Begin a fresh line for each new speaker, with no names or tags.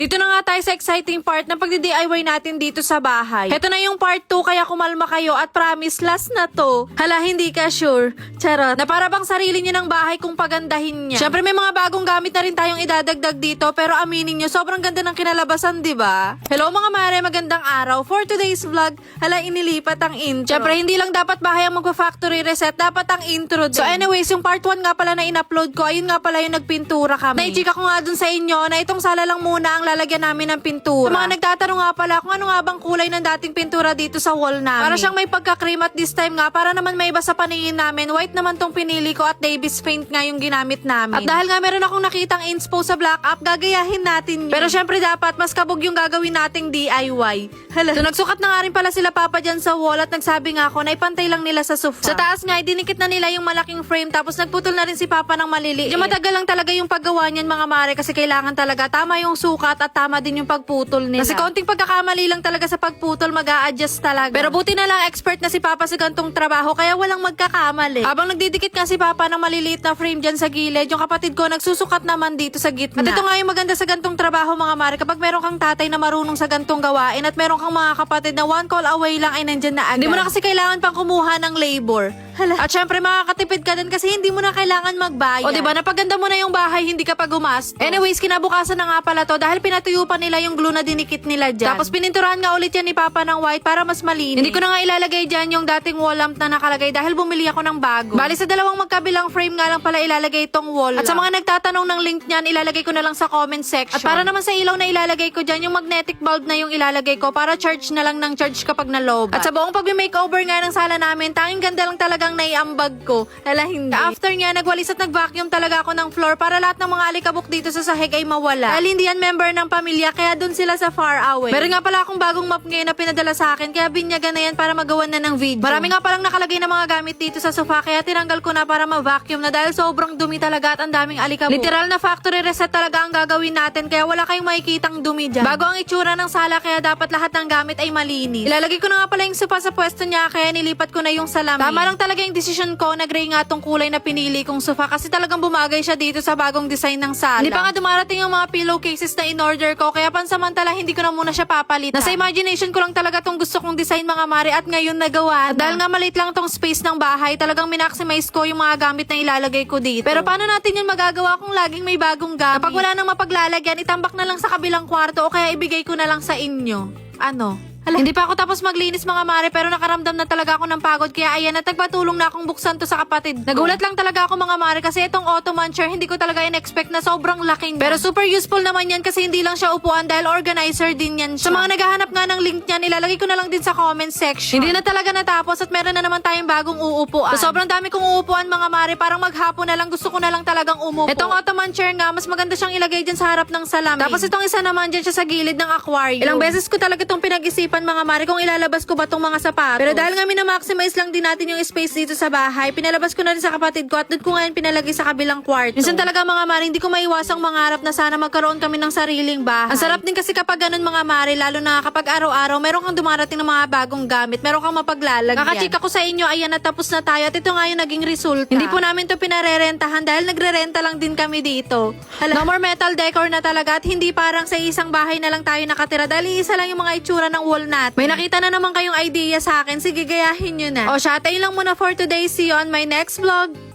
Dito na nga tayo sa exciting part ng pagdi-DIY natin dito sa bahay. Ito na yung part 2 kaya kumalma kayo at promise last na to. Hala, hindi ka sure. Charot. Na para bang sarili nyo ng bahay kung pagandahin niya. Syempre may mga bagong gamit na rin tayong idadagdag dito pero aminin nyo sobrang ganda ng kinalabasan, di ba? Hello mga mare, magandang araw. For today's vlog, hala inilipat ang intro. Syempre hindi lang dapat bahay ang magpa-factory reset, dapat ang intro din. So anyways, yung part 1 nga pala na in-upload ko, ayun nga pala yung nagpintura kami. Naichika ko nga dun sa inyo na itong sala lang muna ang lalagyan namin ng pintura. Sa mga nagtatanong nga pala kung ano nga bang kulay ng dating pintura dito sa wall namin. Para siyang may pagka-cream at this time nga, para naman may iba sa paningin namin, white naman tong pinili ko at Davis paint nga yung ginamit namin. At dahil nga meron akong nakitang inspo sa black up, gagayahin natin yun. Pero syempre dapat mas kabog yung gagawin nating DIY. Hala. So nagsukat na nga rin pala sila papa dyan sa wall at nagsabi nga ako na ipantay lang nila sa sofa. Sa taas nga, dinikit na nila yung malaking frame tapos nagputol na rin si papa ng maliliit. Yung matagal lang talaga yung paggawa niyan mga mare kasi kailangan talaga tama yung sukat at tama din yung pagputol nila. Kasi konting pagkakamali lang talaga sa pagputol, mag-a-adjust talaga. Pero buti na lang expert na si papa sa gantong trabaho kaya walang magkakamali. Habang nagdidikit nga si papa ng maliliit na frame dyan sa gilid, yung kapatid ko nagsusukat naman dito sa gitna. At ito nga yung maganda sa gantong trabaho mga mare, kapag meron kang tatay na marunong sa gantong gawain at meron kang mga kapatid na one call away lang ay nandyan na agad. Hindi mo na kasi kailangan pang kumuha ng labor. Hala. At syempre makakatipid ka din kasi hindi mo na kailangan magbayad. O diba, napaganda mo na yung bahay, hindi ka pa gumastos. Anyways, kinabukasan na nga pala to dahil pinatuyo pa nila yung glue na dinikit nila dyan. Tapos pininturahan nga ulit yan ni Papa ng white para mas malinis. Hindi ko na nga ilalagay dyan yung dating wall lamp na nakalagay dahil bumili ako ng bago. Bali sa dalawang magkabilang frame nga lang pala ilalagay itong wall lamp. At sa mga nagtatanong ng link niyan, ilalagay ko na lang sa comment section. At para naman sa ilaw na ilalagay ko dyan, yung magnetic bulb na yung ilalagay ko para charge na lang ng charge kapag nalobat. At sa buong pag-makeover nga ng sala namin, tanging ganda lang talagang naiambag ko. Hala, hindi. After nga, nagwalis at nag-vacuum talaga ako ng floor para lahat ng mga alikabok dito sa sahig ay mawala. Dahil hindi yan member ng pamilya, kaya dun sila sa far away. Meron nga pala akong bagong map ngayon na pinadala sa akin, kaya binyagan na yan para magawan na ng video. Marami nga palang nakalagay na mga gamit dito sa sofa, kaya tinanggal ko na para ma-vacuum na dahil sobrang dumi talaga at ang daming alikabok. Literal na factory reset talaga ang gagawin natin, kaya wala kayong makikitang dumi dyan. Bago ang itsura ng sala, kaya dapat lahat ng gamit ay malinis. Ilalagay ko na nga pala yung sofa sa pwesto niya, kaya nilipat ko na yung salamin. Tama lang talaga yung desisyon ko, nag-gray nga tong kulay na pinili kong sofa kasi talagang bumagay siya dito sa bagong design ng sala. Hindi pa nga dumarating yung mga pillowcases na in-order ko, kaya pansamantala hindi ko na muna siya papalitan. Nasa imagination ko lang talaga tong gusto kong design mga mare at ngayon nagawa. At dahil nga maliit lang tong space ng bahay, talagang minaximize ko yung mga gamit na ilalagay ko dito. Pero paano natin yun magagawa kung laging may bagong gamit? Kapag wala nang mapaglalagyan, itambak na lang sa kabilang kwarto o kaya ibigay ko na lang sa inyo. Ano? Hala, hindi pa ako tapos maglinis mga mare pero nakaramdam na talaga ako ng pagod kaya ayan at nagpatulong na akong buksan to sa kapatid. Nagulat lang talaga ako mga mare kasi itong Ottoman chair hindi ko talaga in-expect na sobrang laking. Pero super useful naman yan kasi hindi lang siya upuan dahil organizer din yan siya. Sa mga naghahanap nga ng link niyan, ilalagay ko na lang din sa comment section. Hindi na talaga natapos at meron na naman tayong bagong uupuan. So, sobrang dami kong uupuan mga mare, parang maghapon na lang gusto ko na lang talagang umupo. Itong Ottoman chair nga, mas maganda siyang ilagay dyan sa harap ng salamin. Tapos itong isa naman dyan siya sa gilid ng aquarium. Ilang beses ko talaga itong pinag-isipan mga mare kung ilalabas ko ba tong mga sapatos. Pero dahil nga minamaximize lang din natin yung space dito sa bahay, pinalabas ko na rin sa kapatid ko at doon ko ngayon pinalagay sa kabilang kwarto. Minsan talaga mga mare, hindi ko maiwasang mangarap na sana magkaroon kami ng sariling bahay. Ang sarap din kasi kapag ganun mga mare, lalo na kapag araw-araw meron kang dumarating ng mga bagong gamit, meron kang mapaglalagyan. Kakachika ko sa inyo, ayan, natapos na tayo at ito nga yung naging resulta. Hindi po namin to pinarerentahan dahil nagrerenta lang din kami dito. Hala, no more metal decor na talaga at hindi parang sa isang bahay na lang tayo nakatira dahil isa lang yung mga itsura ng wall natin. May nakita na naman kayong idea sa akin, sige gayahin nyo na. O siya, tayo lang muna for today. See you on my next vlog.